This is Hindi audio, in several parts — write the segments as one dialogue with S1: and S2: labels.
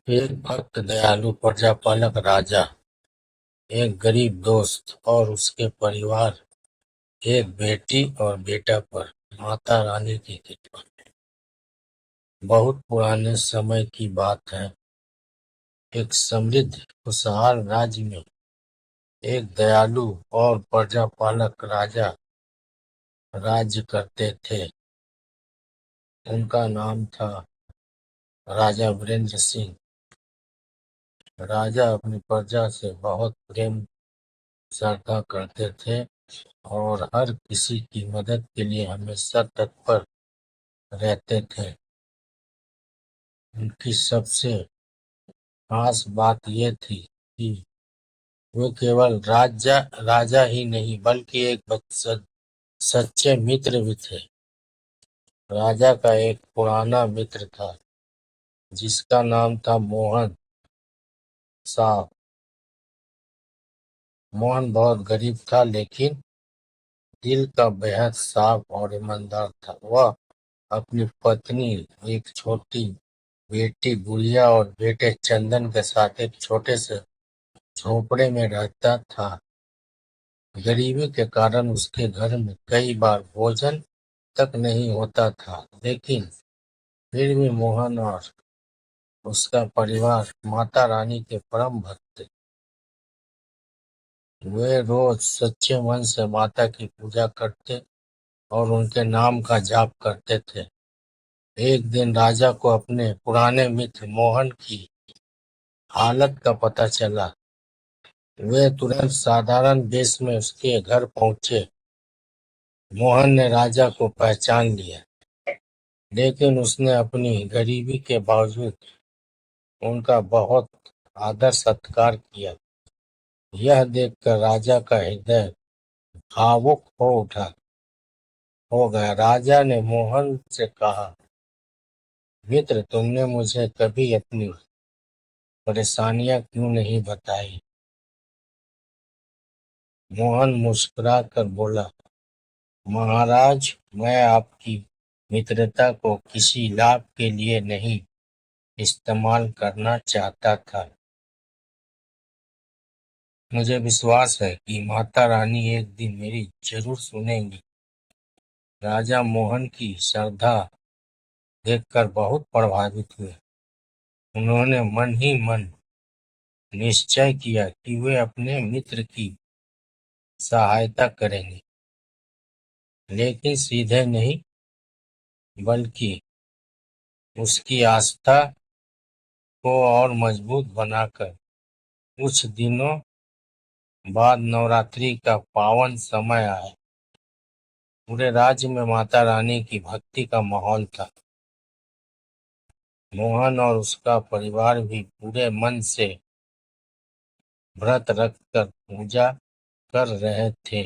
S1: एक भक्त दयालु प्रजापालक राजा, एक गरीब दोस्त और उसके परिवार, एक बेटी और बेटा पर माता रानी की कृपा। बहुत पुराने समय की बात है। एक समृद्ध खुशहाल राज्य में एक दयालु और प्रजापालक राजा राज्य करते थे। उनका नाम था राजा वीरेंद्र सिंह। राजा अपनी प्रजा से बहुत प्रेम श्रद्धा करते थे और हर किसी की मदद के लिए हमेशा तत्पर रहते थे। उनकी सबसे खास बात ये थी कि वे केवल राजा ही नहीं बल्कि एक सच्चे मित्र भी थे। राजा का एक पुराना मित्र था जिसका नाम था मोहन साहब। मोहन बहुत गरीब था लेकिन दिल का बेहद साफ और ईमानदार था। वह अपनी पत्नी, एक छोटी बेटी गुड़िया और बेटे चंदन के साथ एक छोटे से झोपड़े में रहता था। गरीबी के कारण उसके घर में कई बार भोजन तक नहीं होता था, लेकिन फिर भी मोहन और उसका परिवार माता रानी के परम भक्त थे। वे रोज सच्चे मन से माता की पूजा करते और उनके नाम का जाप करते थे। एक दिन राजा को अपने पुराने मित्र मोहन की हालत का पता चला। वे तुरंत साधारण वेश में उसके घर पहुंचे। मोहन ने राजा को पहचान लिया, लेकिन उसने अपनी गरीबी के बावजूद उनका बहुत आदर सत्कार किया। यह देखकर राजा का हृदय भावुक हो गया। राजा ने मोहन से कहा, मित्र, तुमने मुझे कभी अपनी परेशानियां क्यों नहीं बताई? मोहन मुस्कुराकर बोला, महाराज, मैं आपकी मित्रता को किसी लाभ के लिए नहीं इस्तेमाल करना चाहता था। मुझे विश्वास है कि माता रानी एक दिन मेरी जरूर सुनेंगी। राजा मोहन की श्रद्धा देखकर बहुत प्रभावित हुए। उन्होंने मन ही मन निश्चय किया कि वे अपने मित्र की सहायता करेंगे, लेकिन सीधे नहीं बल्कि उसकी आस्था को और मजबूत बनाकर। कुछ दिनों बाद नवरात्रि का पावन समय आया। पूरे राज्य में माता रानी की भक्ति का माहौल था। मोहन और उसका परिवार भी पूरे मन से व्रत रखकर पूजा कर रहे थे।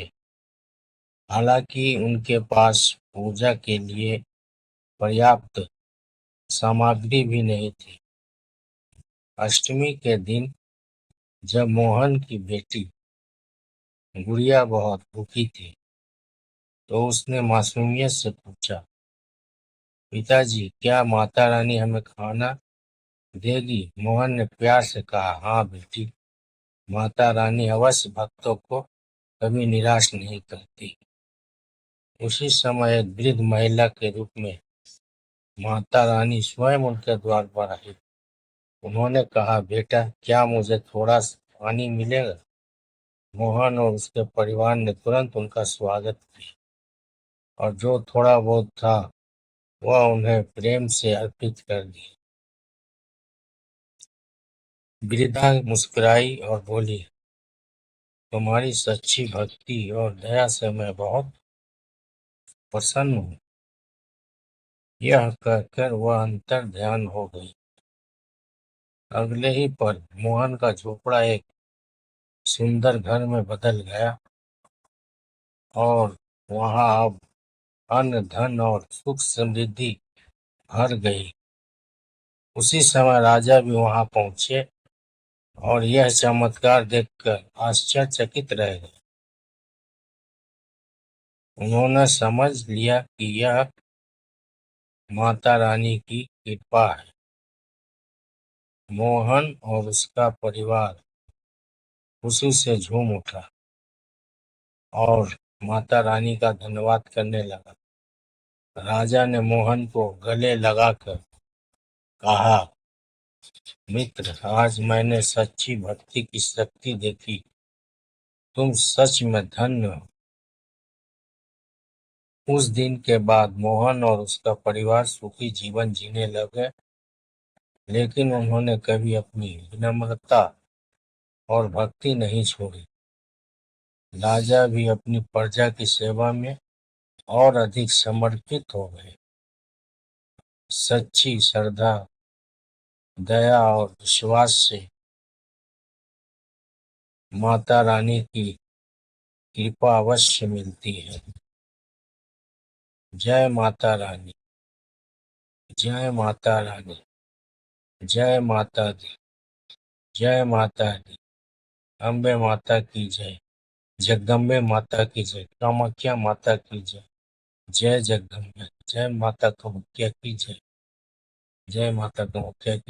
S1: हालांकि उनके पास पूजा के लिए पर्याप्त सामग्री भी नहीं थी। अष्टमी के दिन जब मोहन की बेटी गुड़िया बहुत भूखी थी, तो उसने मासूमियत से पूछा, पिताजी, क्या माता रानी हमें खाना देगी? मोहन ने प्यार से कहा, हाँ बेटी, माता रानी अवश्य भक्तों को कभी निराश नहीं करती। उसी समय एक वृद्ध महिला के रूप में माता रानी स्वयं उनके द्वार पर आई। उन्होंने कहा, बेटा, क्या मुझे थोड़ा सा पानी मिलेगा? मोहन और उसके परिवार ने तुरंत उनका स्वागत किया और जो थोड़ा बहुत था वह उन्हें प्रेम से अर्पित कर दिया। वृद्धा मुस्कुराई और बोली, तुम्हारी सच्ची भक्ति और दया से मैं बहुत प्रसन्न हूँ। यह कहकर वह अंतर ध्यान हो गई। अगले ही पल मोहन का झोपड़ा एक सुंदर घर में बदल गया और वहां अब अन्न, धन और सुख समृद्धि भर गई। उसी समय राजा भी वहां पहुंचे और यह चमत्कार देखकर आश्चर्यचकित रह गए। उन्होंने समझ लिया कि यह माता रानी की कृपा है। मोहन और उसका परिवार खुशी से झूम उठा और माता रानी का धन्यवाद करने लगा। राजा ने मोहन को गले लगाकर कहा, मित्र, आज मैंने सच्ची भक्ति की शक्ति देखी। तुम सच में धन्य हो। उस दिन के बाद मोहन और उसका परिवार सुखी जीवन जीने लगे, लेकिन उन्होंने कभी अपनी विनम्रता और भक्ति नहीं छोड़ी। राजा भी अपनी प्रजा की सेवा में और अधिक समर्पित हो गए। सच्ची श्रद्धा, दया और विश्वास से माता रानी की कृपा अवश्य मिलती है। जय माता रानी, जय माता रानी, जय माता दी, जय माता दी। अम्बे माता की जय, जगदम्बे माता की जय, कामाख्या माता की जय, जय जगदम्बे, जय माता कामाख्या की जय, जय माता कामाख्या की